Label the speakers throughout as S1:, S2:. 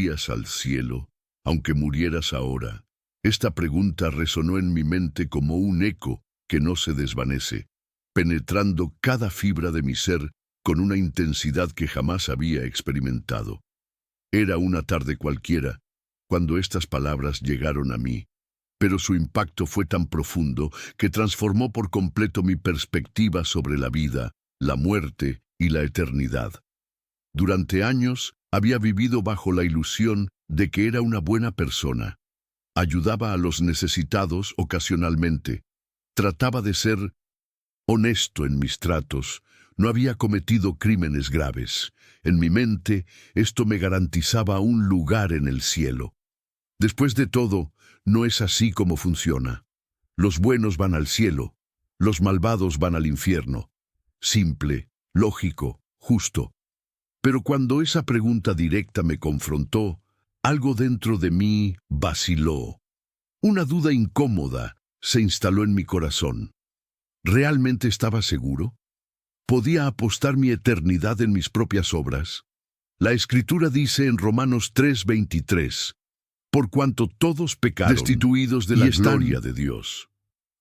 S1: irías al cielo, aunque murieras ahora? Esta pregunta resonó en mi mente como un eco que no se desvanece, penetrando cada fibra de mi ser con una intensidad que jamás había experimentado. Era una tarde cualquiera, cuando estas palabras llegaron a mí, pero su impacto fue tan profundo que transformó por completo mi perspectiva sobre la vida, la muerte y la eternidad. Durante años había vivido bajo la ilusión de que era una buena persona. Ayudaba a los necesitados ocasionalmente. Trataba de ser honesto en mis tratos. No había cometido crímenes graves. En mi mente, esto me garantizaba un lugar en el cielo. Después de todo, no es así como funciona. Los buenos van al cielo, los malvados van al infierno. Simple, lógico, justo. Pero cuando esa pregunta directa me confrontó, algo dentro de mí vaciló. Una duda incómoda se instaló en mi corazón. ¿Realmente estaba seguro? ¿Podía apostar mi eternidad en mis propias obras? La Escritura dice en Romanos 3:23, por cuanto todos pecaron, destituidos de la gloria de Dios.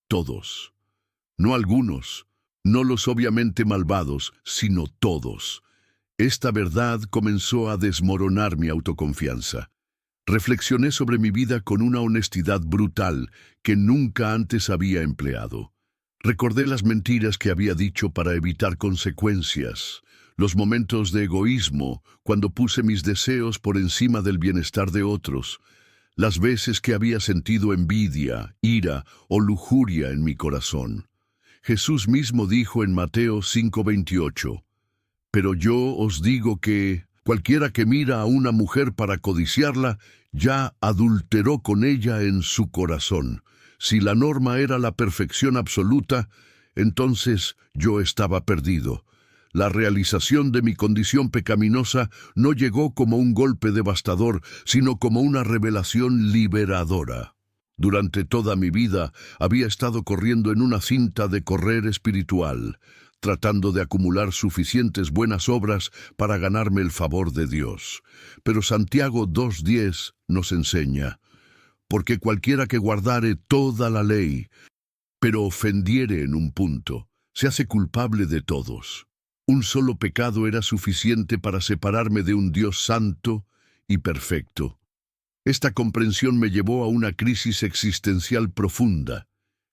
S1: Todos. No algunos, no los obviamente malvados, sino todos. Esta verdad comenzó a desmoronar mi autoconfianza. Reflexioné sobre mi vida con una honestidad brutal que nunca antes había empleado. Recordé las mentiras que había dicho para evitar consecuencias, los momentos de egoísmo cuando puse mis deseos por encima del bienestar de otros, las veces que había sentido envidia, ira o lujuria en mi corazón. Jesús mismo dijo en Mateo 5:28, pero yo os digo que cualquiera que mira a una mujer para codiciarla, ya adulteró con ella en su corazón. Si la norma era la perfección absoluta, entonces yo estaba perdido. La realización de mi condición pecaminosa no llegó como un golpe devastador, sino como una revelación liberadora. Durante toda mi vida había estado corriendo en una cinta de correr espiritual, tratando de acumular suficientes buenas obras para ganarme el favor de Dios. Pero Santiago 2:10 nos enseña, porque cualquiera que guardare toda la ley, pero ofendiere en un punto, se hace culpable de todos. Un solo pecado era suficiente para separarme de un Dios santo y perfecto. Esta comprensión me llevó a una crisis existencial profunda.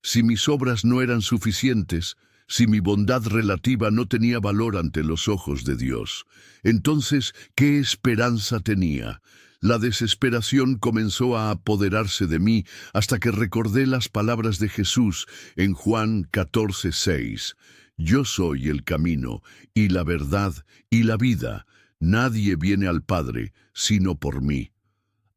S1: Si mis obras no eran suficientes, si mi bondad relativa no tenía valor ante los ojos de Dios, entonces, ¿qué esperanza tenía? La desesperación comenzó a apoderarse de mí hasta que recordé las palabras de Jesús en Juan 14:6. Yo soy el camino, y la verdad, y la vida. Nadie viene al Padre, sino por mí.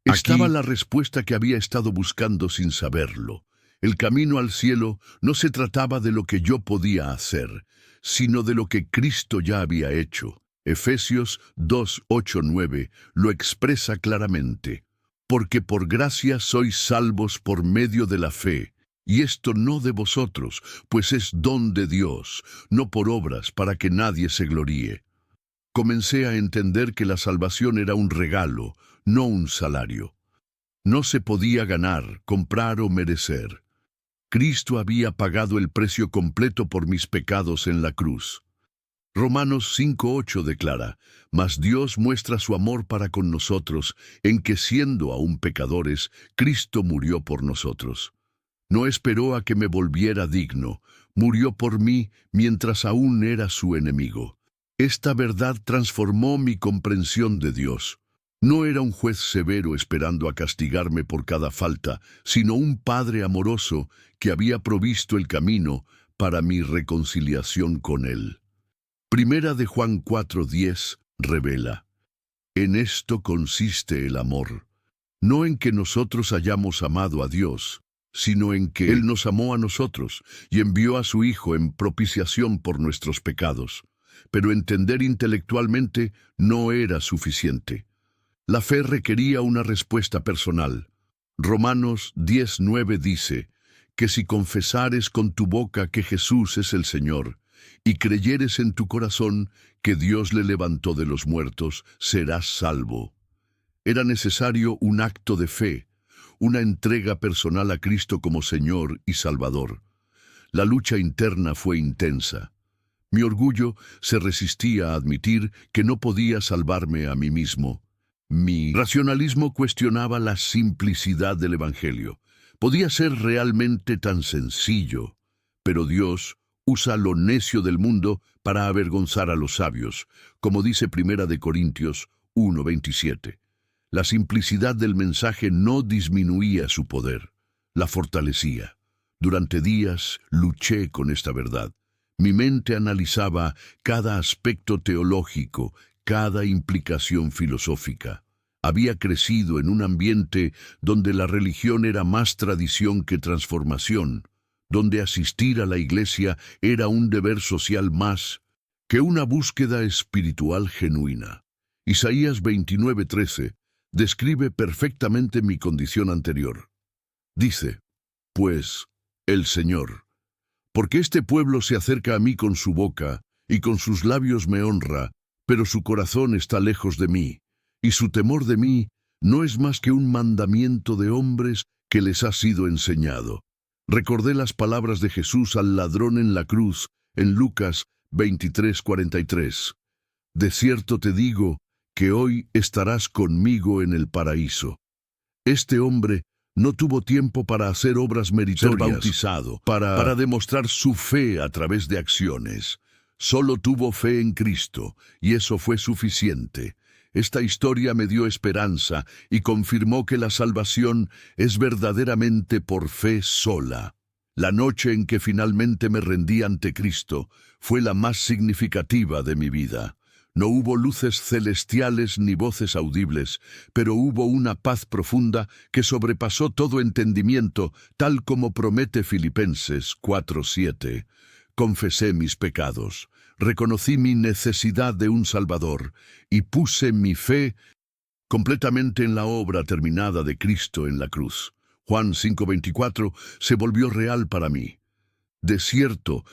S1: Estaba la respuesta que había estado buscando sin saberlo. El camino al cielo no se trataba de lo que yo podía hacer, sino de lo que Cristo ya había hecho. Efesios 2:8-9 lo expresa claramente. Porque por gracia sois salvos por medio de la fe, y esto no de vosotros, pues es don de Dios, no por obras para que nadie se gloríe. Comencé a entender que la salvación era un regalo, no un salario. No se podía ganar, comprar o merecer. Cristo había pagado el precio completo por mis pecados en la cruz. Romanos 5:8 declara, mas Dios muestra su amor para con nosotros, en que siendo aún pecadores, Cristo murió por nosotros. No esperó a que me volviera digno, murió por mí mientras aún era su enemigo. Esta verdad transformó mi comprensión de Dios. No era un juez severo esperando a castigarme por cada falta, sino un Padre amoroso que había provisto el camino para mi reconciliación con Él. Primera de Juan 4:10 revela, en esto consiste el amor, no en que nosotros hayamos amado a Dios, sino en que Él nos amó a nosotros y envió a su Hijo en propiciación por nuestros pecados. Pero entender intelectualmente no era suficiente. La fe requería una respuesta personal. Romanos 10:9 dice, que si confesares con tu boca que Jesús es el Señor, y creyeres en tu corazón que Dios le levantó de los muertos, serás salvo. Era necesario un acto de fe, una entrega personal a Cristo como Señor y Salvador. La lucha interna fue intensa. Mi orgullo se resistía a admitir que no podía salvarme a mí mismo. Mi racionalismo cuestionaba la simplicidad del Evangelio. Podía ser realmente tan sencillo, pero Dios usa lo necio del mundo para avergonzar a los sabios, como dice Primera de Corintios 1:27. La simplicidad del mensaje no disminuía su poder, la fortalecía. Durante días luché con esta verdad. Mi mente analizaba cada aspecto teológico, cada implicación filosófica. Había crecido en un ambiente donde la religión era más tradición que transformación, donde asistir a la iglesia era un deber social más que una búsqueda espiritual genuina. Isaías 29:13 describe perfectamente mi condición anterior. Dice, pues, el Señor, porque este pueblo se acerca a mí con su boca, y con sus labios me honra, pero su corazón está lejos de mí, y su temor de mí no es más que un mandamiento de hombres que les ha sido enseñado. Recordé las palabras de Jesús al ladrón en la cruz, en Lucas 23:43. De cierto te digo, que hoy estarás conmigo en el paraíso. Este hombre no tuvo tiempo para hacer obras meritorias, ser bautizado, para demostrar su fe a través de acciones. Solo tuvo fe en Cristo, y eso fue suficiente. Esta historia me dio esperanza y confirmó que la salvación es verdaderamente por fe sola. La noche en que finalmente me rendí ante Cristo fue la más significativa de mi vida. No hubo luces celestiales ni voces audibles, pero hubo una paz profunda que sobrepasó todo entendimiento, tal como promete Filipenses 4:7. Confesé mis pecados, reconocí mi necesidad de un Salvador y puse mi fe completamente en la obra terminada de Cristo en la cruz. Juan 5:24 se volvió real para mí. De cierto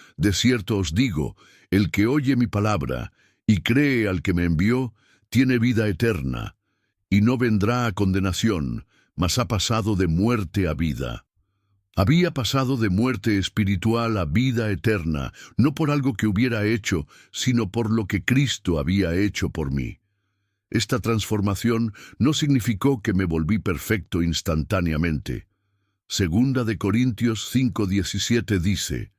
S1: os digo, el que oye mi palabra y cree al que me envió, tiene vida eterna, y no vendrá a condenación, mas ha pasado de muerte a vida. Había pasado de muerte espiritual a vida eterna, no por algo que hubiera hecho, sino por lo que Cristo había hecho por mí. Esta transformación no significó que me volví perfecto instantáneamente. Segunda de Corintios 5:17 dice,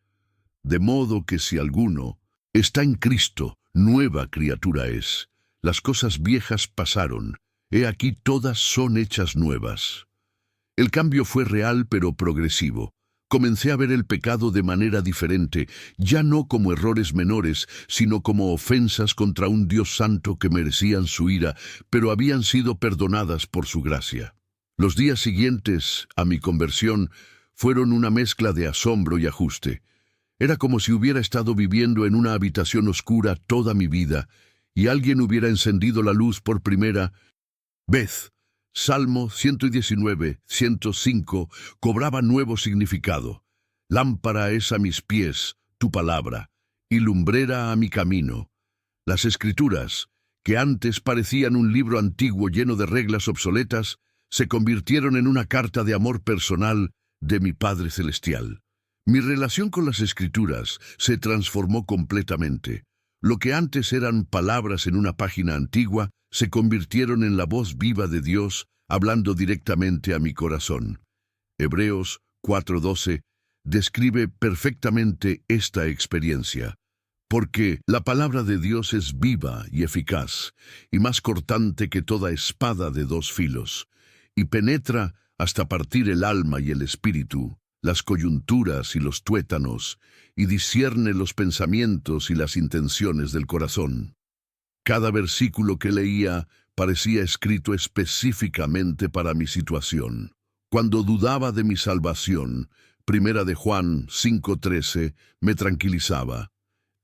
S1: de modo que si alguno está en Cristo, nueva criatura es. Las cosas viejas pasaron, he aquí todas son hechas nuevas. El cambio fue real pero progresivo. Comencé a ver el pecado de manera diferente, ya no como errores menores, sino como ofensas contra un Dios santo que merecían su ira, pero habían sido perdonadas por su gracia. Los días siguientes a mi conversión fueron una mezcla de asombro y ajuste. Era como si hubiera estado viviendo en una habitación oscura toda mi vida, y alguien hubiera encendido la luz por primera vez. Salmo 119:105 cobraba nuevo significado. Lámpara es a mis pies tu palabra, y lumbrera a mi camino. Las Escrituras, que antes parecían un libro antiguo lleno de reglas obsoletas, se convirtieron en una carta de amor personal de mi Padre Celestial. Mi relación con las Escrituras se transformó completamente. Lo que antes eran palabras en una página antigua, se convirtieron en la voz viva de Dios, hablando directamente a mi corazón. Hebreos 4:12 describe perfectamente esta experiencia. Porque la palabra de Dios es viva y eficaz, y más cortante que toda espada de dos filos, y penetra hasta partir el alma y el espíritu, las coyunturas y los tuétanos, y discierne los pensamientos y las intenciones del corazón. Cada versículo que leía parecía escrito específicamente para mi situación. Cuando dudaba de mi salvación, Primera de Juan 5:13 me tranquilizaba.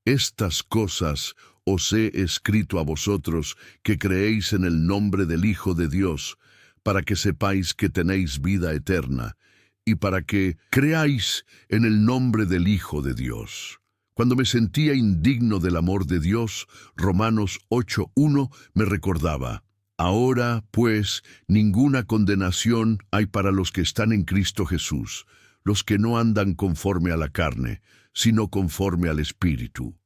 S1: Estas cosas os he escrito a vosotros que creéis en el nombre del Hijo de Dios, para que sepáis que tenéis vida eterna, y para que creáis en el nombre del Hijo de Dios. Cuando me sentía indigno del amor de Dios, Romanos 8:1 me recordaba, Ahora, pues, ninguna condenación hay para los que están en Cristo Jesús, los que no andan conforme a la carne, sino conforme al Espíritu.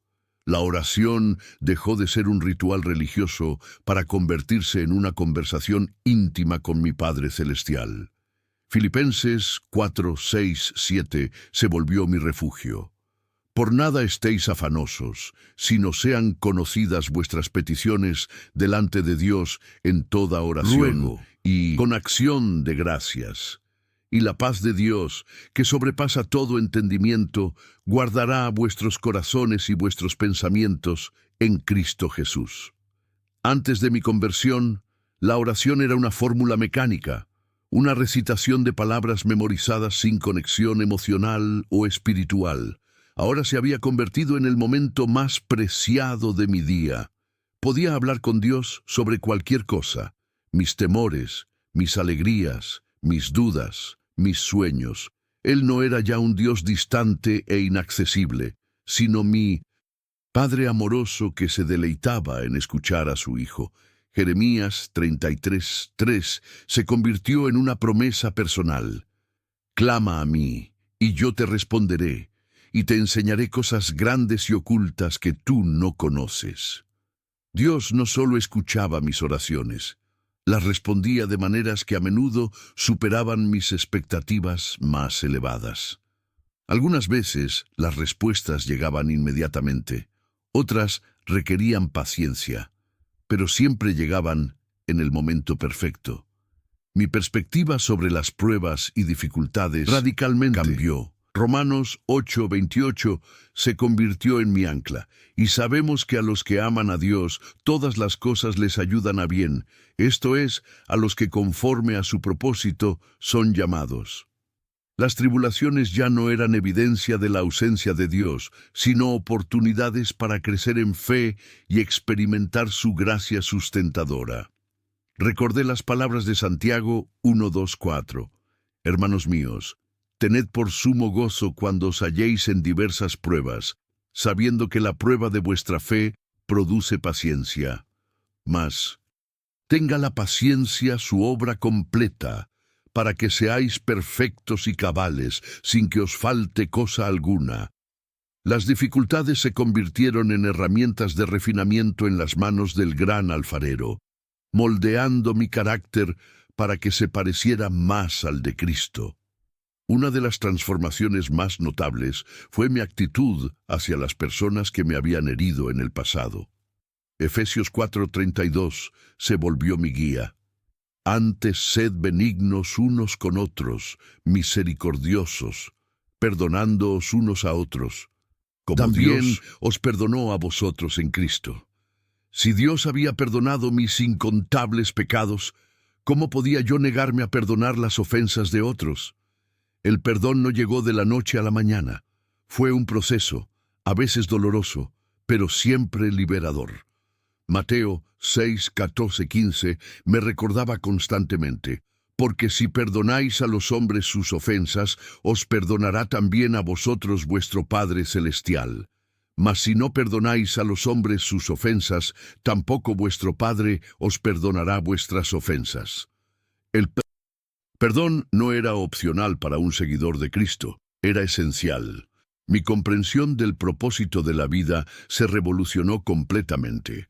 S1: La oración dejó de ser un ritual religioso para convertirse en una conversación íntima con mi Padre Celestial. Filipenses 4, 6, 7 se volvió mi refugio. Por nada estéis afanosos, sino sean conocidas vuestras peticiones delante de Dios en toda oración
S2: Ruego
S1: y con acción de gracias. Y la paz de Dios, que sobrepasa todo entendimiento, guardará vuestros corazones y vuestros pensamientos en Cristo Jesús. Antes de mi conversión, la oración era una fórmula mecánica, una recitación de palabras memorizadas sin conexión emocional o espiritual. Ahora se había convertido en el momento más preciado de mi día. Podía hablar con Dios sobre cualquier cosa, mis temores, mis alegrías, mis dudas, mis sueños. Él no era ya un Dios distante e inaccesible, sino mi Padre amoroso que se deleitaba en escuchar a su Hijo. Jeremías 33:3 se convirtió en una promesa personal. Clama a mí, y yo te responderé, y te enseñaré cosas grandes y ocultas que tú no conoces. Dios no solo escuchaba mis oraciones, las respondía de maneras que a menudo superaban mis expectativas más elevadas. Algunas veces las respuestas llegaban inmediatamente, otras requerían paciencia, pero siempre llegaban en el momento perfecto. Mi perspectiva sobre las pruebas y dificultades radicalmente cambió. Romanos 8:28 se convirtió en mi ancla, y sabemos que a los que aman a Dios, todas las cosas les ayudan a bien, esto es, a los que conforme a su propósito son llamados. Las tribulaciones ya no eran evidencia de la ausencia de Dios, sino oportunidades para crecer en fe y experimentar su gracia sustentadora. Recordé las palabras de Santiago 1:2-4. Hermanos míos, tened por sumo gozo cuando os halléis en diversas pruebas, sabiendo que la prueba de vuestra fe produce paciencia. Mas, tenga la paciencia su obra completa, para que seáis perfectos y cabales, sin que os falte cosa alguna. Las dificultades se convirtieron en herramientas de refinamiento en las manos del gran alfarero, moldeando mi carácter para que se pareciera más al de Cristo. Una de las transformaciones más notables fue mi actitud hacia las personas que me habían herido en el pasado. Efesios 4:32 se volvió mi guía. Antes sed benignos unos con otros, misericordiosos, perdonándoos unos a otros, como también Dios os perdonó a vosotros en Cristo. Si Dios había perdonado mis incontables pecados, ¿cómo podía yo negarme a perdonar las ofensas de otros? El perdón no llegó de la noche a la mañana. Fue un proceso, a veces doloroso, pero siempre liberador. Mateo 6:14-15 me recordaba constantemente, porque si perdonáis a los hombres sus ofensas, os perdonará también a vosotros vuestro Padre Celestial. Mas si no perdonáis a los hombres sus ofensas, tampoco vuestro Padre os perdonará vuestras ofensas. El perdón no era opcional para un seguidor de Cristo, era esencial. Mi comprensión del propósito de la vida se revolucionó completamente.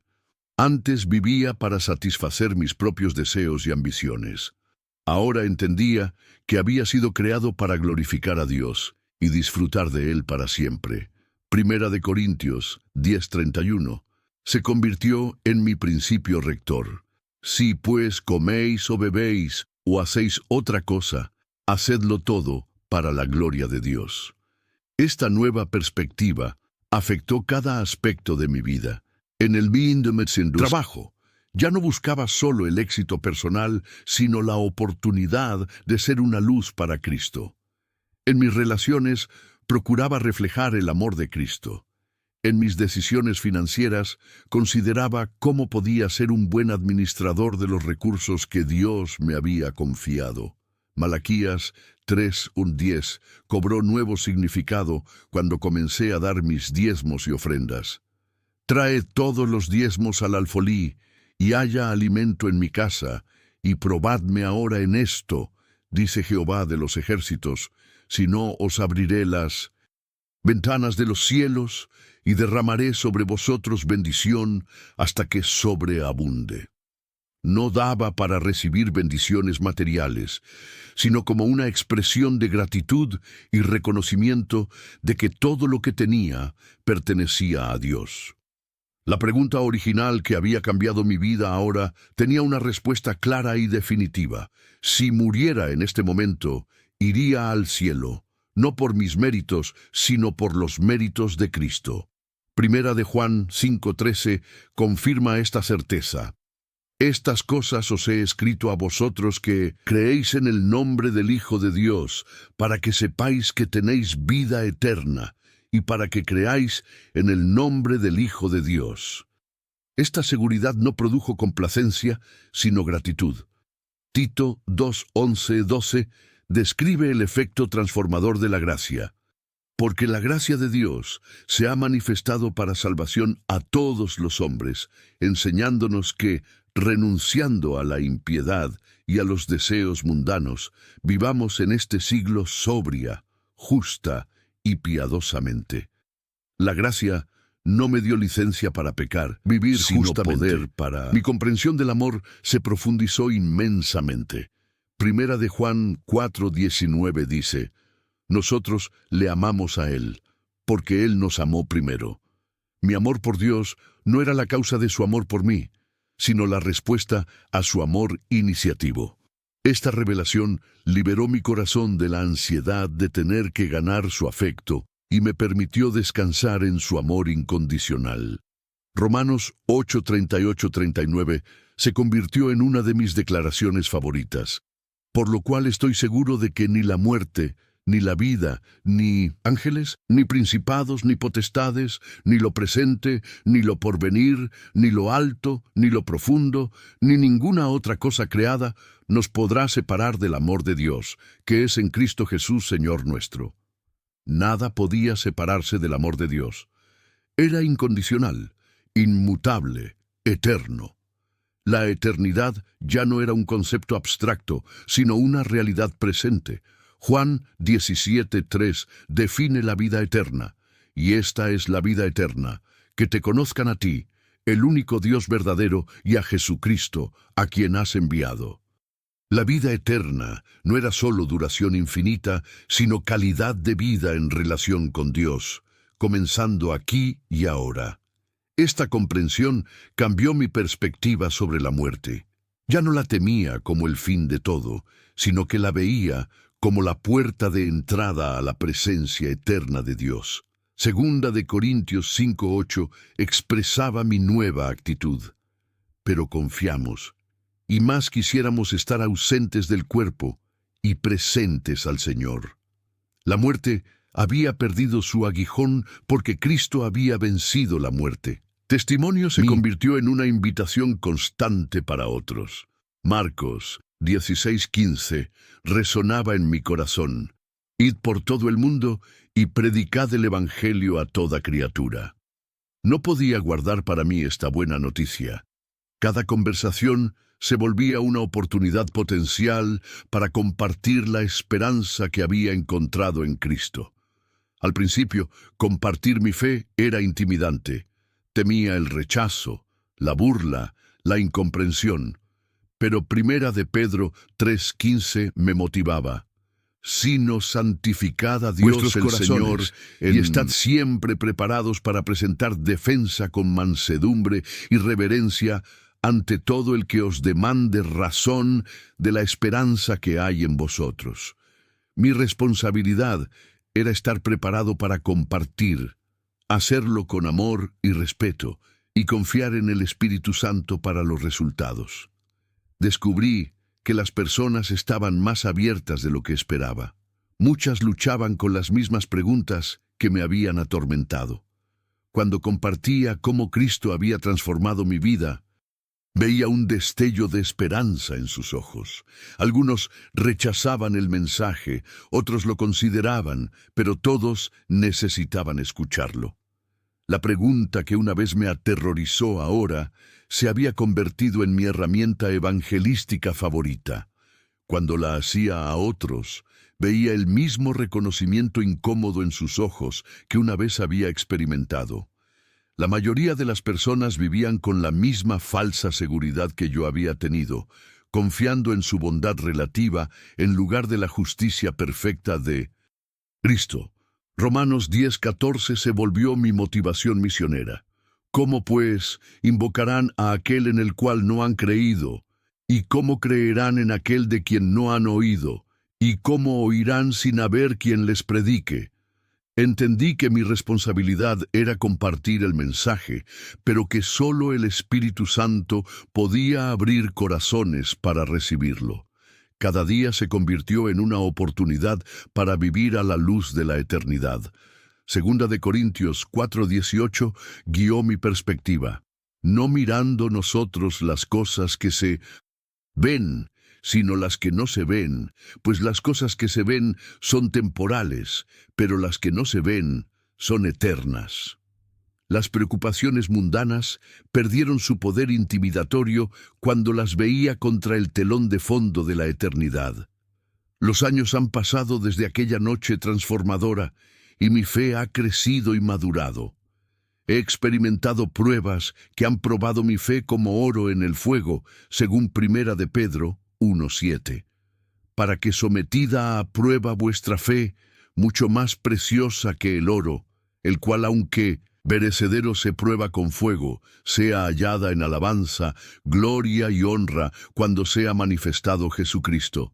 S1: Antes vivía para satisfacer mis propios deseos y ambiciones. Ahora entendía que había sido creado para glorificar a Dios y disfrutar de Él para siempre. Primera de Corintios 10:31 se convirtió en mi principio rector. Si pues coméis o bebéis o hacéis otra cosa, hacedlo todo para la gloria de Dios. Esta nueva perspectiva afectó cada aspecto de mi vida. En el trabajo, ya no buscaba solo el éxito personal, sino la oportunidad de ser una luz para Cristo. En mis relaciones, procuraba reflejar el amor de Cristo. En mis decisiones financieras, consideraba cómo podía ser un buen administrador de los recursos que Dios me había confiado. Malaquías 3:10 cobró nuevo significado cuando comencé a dar mis diezmos y ofrendas. Trae todos los diezmos al alfolí, y haya alimento en mi casa, y probadme ahora en esto, dice Jehová de los ejércitos, si no os abriré las ventanas de los cielos, y derramaré sobre vosotros bendición hasta que sobreabunde. No daba para recibir bendiciones materiales, sino como una expresión de gratitud y reconocimiento de que todo lo que tenía pertenecía a Dios. La pregunta original que había cambiado mi vida ahora tenía una respuesta clara y definitiva. Si muriera en este momento, iría al cielo, no por mis méritos, sino por los méritos de Cristo. Primera de Juan 5:13 confirma esta certeza. Estas cosas os he escrito a vosotros que creéis en el nombre del Hijo de Dios, para que sepáis que tenéis vida eterna, y para que creáis en el nombre del Hijo de Dios. Esta seguridad no produjo complacencia, sino gratitud. Tito 2:11-12 describe el efecto transformador de la gracia. Porque la gracia de Dios se ha manifestado para salvación a todos los hombres, enseñándonos que, renunciando a la impiedad y a los deseos mundanos, vivamos en este siglo sobria, justa y piadosamente. La gracia no me dio licencia para pecar, vivir sino poder para... Mi comprensión del amor se profundizó inmensamente. Primera de Juan 4:19 dice: nosotros le amamos a Él, porque Él nos amó primero. Mi amor por Dios no era la causa de su amor por mí, sino la respuesta a su amor iniciativo. Esta revelación liberó mi corazón de la ansiedad de tener que ganar su afecto y me permitió descansar en su amor incondicional. Romanos 8:38-39 se convirtió en una de mis declaraciones favoritas, por lo cual estoy seguro de que ni la muerte, ni la vida, ni ángeles, ni principados, ni potestades, ni lo presente, ni lo porvenir, ni lo alto, ni lo profundo, ni ninguna otra cosa creada nos podrá separar del amor de Dios, que es en Cristo Jesús, Señor nuestro. Nada podía separarse del amor de Dios. Era incondicional, inmutable, eterno. La eternidad ya no era un concepto abstracto, sino una realidad presente. Juan 17:3 define la vida eterna, y esta es la vida eterna, que te conozcan a ti, el único Dios verdadero, y a Jesucristo, a quien has enviado. La vida eterna no era solo duración infinita, sino calidad de vida en relación con Dios, comenzando aquí y ahora. Esta comprensión cambió mi perspectiva sobre la muerte. Ya no la temía como el fin de todo, sino que la veía como la puerta de entrada a la presencia eterna de Dios. Segunda de Corintios 5:8 expresaba mi nueva actitud. Pero confiamos, y más quisiéramos estar ausentes del cuerpo y presentes al Señor. La muerte había perdido su aguijón porque Cristo había vencido la muerte. Testimonio se convirtió en una invitación constante para otros. Marcos 16:15 resonaba en mi corazón. Id por todo el mundo y predicad el Evangelio a toda criatura. No podía guardar para mí esta buena noticia. Cada conversación se volvía una oportunidad potencial para compartir la esperanza que había encontrado en Cristo. Al principio, compartir mi fe era intimidante. Temía el rechazo, la burla, la incomprensión. Pero Primera de Pedro 3:15 me motivaba. Sino santificad a Dios el Señor, y estad siempre preparados para presentar defensa con mansedumbre y reverencia ante todo el que os demande razón de la esperanza que hay en vosotros. Mi responsabilidad era estar preparado para compartir, hacerlo con amor y respeto, y confiar en el Espíritu Santo para los resultados. Descubrí que las personas estaban más abiertas de lo que esperaba. Muchas luchaban con las mismas preguntas que me habían atormentado. Cuando compartía cómo Cristo había transformado mi vida, veía un destello de esperanza en sus ojos. Algunos rechazaban el mensaje, otros lo consideraban, pero todos necesitaban escucharlo. La pregunta que una vez me aterrorizó ahora se había convertido en mi herramienta evangelística favorita. Cuando la hacía a otros, veía el mismo reconocimiento incómodo en sus ojos que una vez había experimentado. La mayoría de las personas vivían con la misma falsa seguridad que yo había tenido, confiando en su bondad relativa en lugar de la justicia perfecta de Cristo. Romanos 10:14 se volvió mi motivación misionera. ¿Cómo, pues, invocarán a aquel en el cual no han creído? ¿Y cómo creerán en aquel de quien no han oído? ¿Y cómo oirán sin haber quien les predique? Entendí que mi responsabilidad era compartir el mensaje, pero que solo el Espíritu Santo podía abrir corazones para recibirlo. Cada día se convirtió en una oportunidad para vivir a la luz de la eternidad. Segunda de Corintios 4:18 guió mi perspectiva. No mirando nosotros las cosas que se ven, sino las que no se ven, pues las cosas que se ven son temporales, pero las que no se ven son eternas. Las preocupaciones mundanas perdieron su poder intimidatorio cuando las veía contra el telón de fondo de la eternidad. Los años han pasado desde aquella noche transformadora y mi fe ha crecido y madurado. He experimentado pruebas que han probado mi fe como oro en el fuego, según Primera de Pedro 1:7. Para que sometida a prueba vuestra fe, mucho más preciosa que el oro, el cual aunque perecedero se prueba con fuego, sea hallada en alabanza, gloria y honra cuando sea manifestado Jesucristo.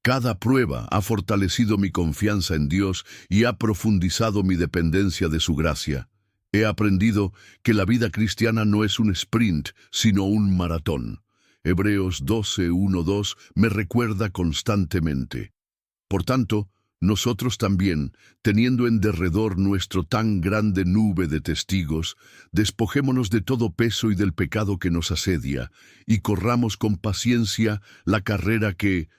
S1: Cada prueba ha fortalecido mi confianza en Dios y ha profundizado mi dependencia de su gracia. He aprendido que la vida cristiana no es un sprint, sino un maratón. Hebreos 12:1-2 me recuerda constantemente. Por tanto, nosotros también, teniendo en derredor nuestro tan grande nube de testigos, despojémonos de todo peso y del pecado que nos asedia, y corramos con paciencia la carrera que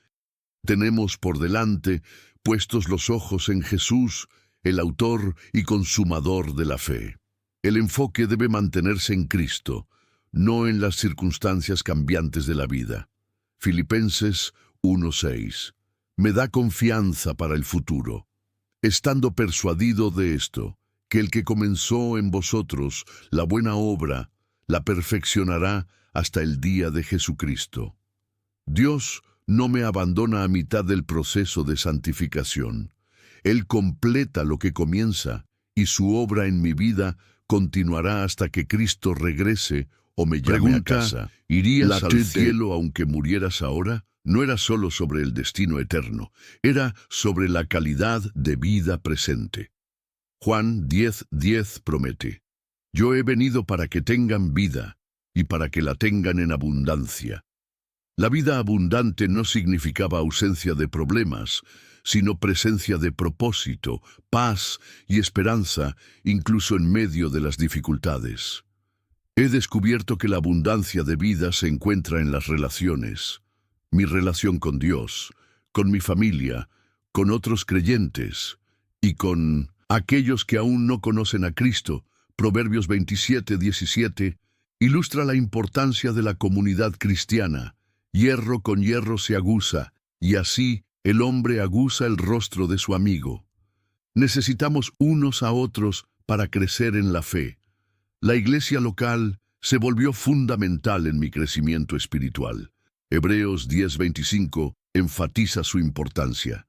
S1: tenemos por delante, puestos los ojos en Jesús, el autor y consumador de la fe. El enfoque debe mantenerse en Cristo, no en las circunstancias cambiantes de la vida. Filipenses 1:6. Me da confianza para el futuro, estando persuadido de esto, que el que comenzó en vosotros la buena obra, la perfeccionará hasta el día de Jesucristo. Dios no me abandona a mitad del proceso de santificación. Él completa lo que comienza, y su obra en mi vida continuará hasta que Cristo regrese o me llame a casa. ¿Irías al cielo aunque murieras ahora? No era solo sobre el destino eterno, era sobre la calidad de vida presente. Juan 10:10 promete: Yo he venido para que tengan vida, y para que la tengan en abundancia. La vida abundante no significaba ausencia de problemas, sino presencia de propósito, paz y esperanza, incluso en medio de las dificultades. He descubierto que la abundancia de vida se encuentra en las relaciones. Mi relación con Dios, con mi familia, con otros creyentes y con aquellos que aún no conocen a Cristo. Proverbios 27:17 ilustra la importancia de la comunidad cristiana. Hierro con hierro se aguza, y así el hombre aguza el rostro de su amigo. Necesitamos unos a otros para crecer en la fe. La iglesia local se volvió fundamental en mi crecimiento espiritual. Hebreos 10:25 enfatiza su importancia.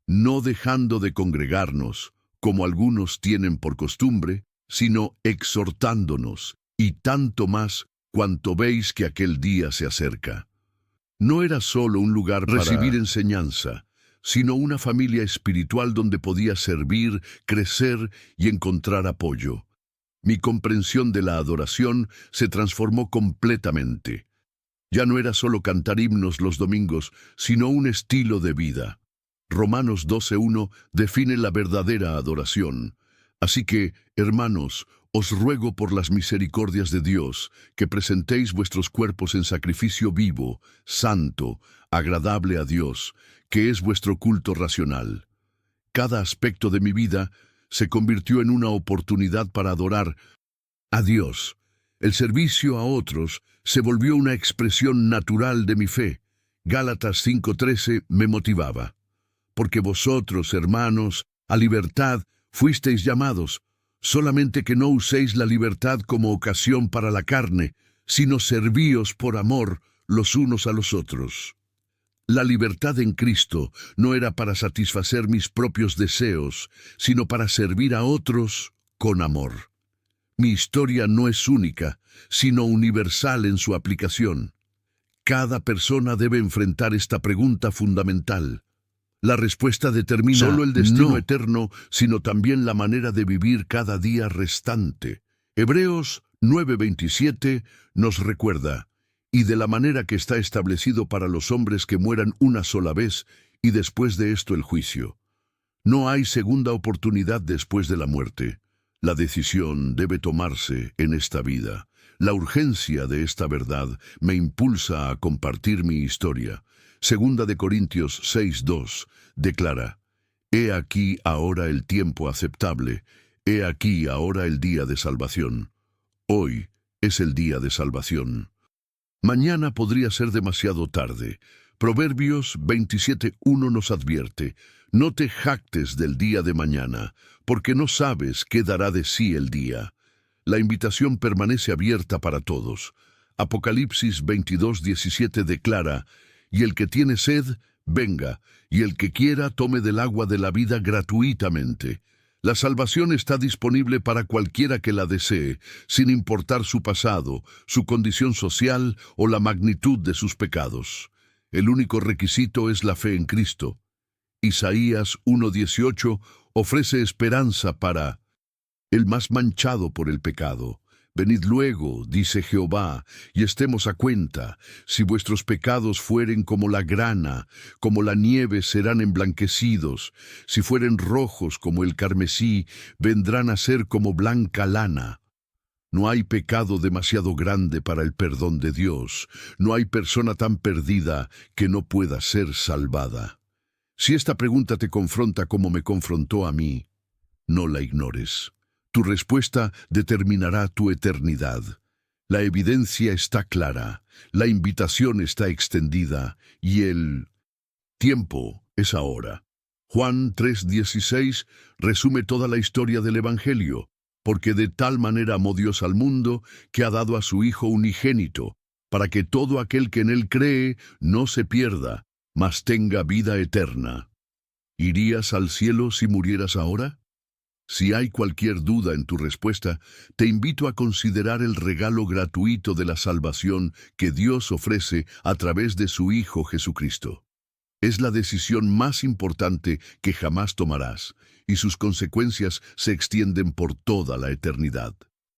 S1: No dejando de congregarnos, como algunos tienen por costumbre, sino exhortándonos, y tanto más cuanto veis que aquel día se acerca. No era solo un lugar para recibir enseñanza, sino una familia espiritual donde podía servir, crecer y encontrar apoyo. Mi comprensión de la adoración se transformó completamente. Ya no era solo cantar himnos los domingos, sino un estilo de vida. Romanos 12:1 define la verdadera adoración. Así que, hermanos, os ruego por las misericordias de Dios, que presentéis vuestros cuerpos en sacrificio vivo, santo, agradable a Dios, que es vuestro culto racional. Cada aspecto de mi vida se convirtió en una oportunidad para adorar a Dios. El servicio a otros se volvió una expresión natural de mi fe. Gálatas 5:13 me motivaba. Porque vosotros, hermanos, a libertad fuisteis llamados, solamente que no uséis la libertad como ocasión para la carne, sino servíos por amor los unos a los otros. La libertad en Cristo no era para satisfacer mis propios deseos, sino para servir a otros con amor. Mi historia no es única, sino universal en su aplicación. Cada persona debe enfrentar esta pregunta fundamental. La respuesta determina solo el destino eterno, sino también la manera de vivir cada día restante. Hebreos 9:27 nos recuerda, y de la manera que está establecido para los hombres que mueran una sola vez, y después de esto el juicio. No hay segunda oportunidad después de la muerte. La decisión debe tomarse en esta vida. La urgencia de esta verdad me impulsa a compartir mi historia. Segunda de Corintios 6:2 declara, «He aquí ahora el tiempo aceptable, he aquí ahora el día de salvación». Hoy es el día de salvación. Mañana podría ser demasiado tarde. Proverbios 27:1 nos advierte, «No te jactes del día de mañana, porque no sabes qué dará de sí el día». La invitación permanece abierta para todos. Apocalipsis 22:17 declara, «Y el que tiene sed, venga, y el que quiera tome del agua de la vida gratuitamente». La salvación está disponible para cualquiera que la desee, sin importar su pasado, su condición social o la magnitud de sus pecados. El único requisito es la fe en Cristo. Isaías 1:18 ofrece esperanza para el más manchado por el pecado. Venid luego, dice Jehová, y estemos a cuenta. Si vuestros pecados fueren como la grana, como la nieve serán emblanquecidos. Si fueren rojos como el carmesí, vendrán a ser como blanca lana. No hay pecado demasiado grande para el perdón de Dios. No hay persona tan perdida que no pueda ser salvada. Si esta pregunta te confronta como me confrontó a mí, no la ignores. Tu respuesta determinará tu eternidad. La evidencia está clara, la invitación está extendida y el tiempo es ahora. Juan 3:16 resume toda la historia del Evangelio, porque de tal manera amó Dios al mundo que ha dado a su Hijo unigénito, para que todo aquel que en él cree no se pierda, mas tenga vida eterna. ¿Irías al cielo si murieras ahora? Si hay cualquier duda en tu respuesta, te invito a considerar el regalo gratuito de la salvación que Dios ofrece a través de su Hijo Jesucristo. Es la decisión más importante que jamás tomarás, y sus consecuencias se extienden por toda la eternidad.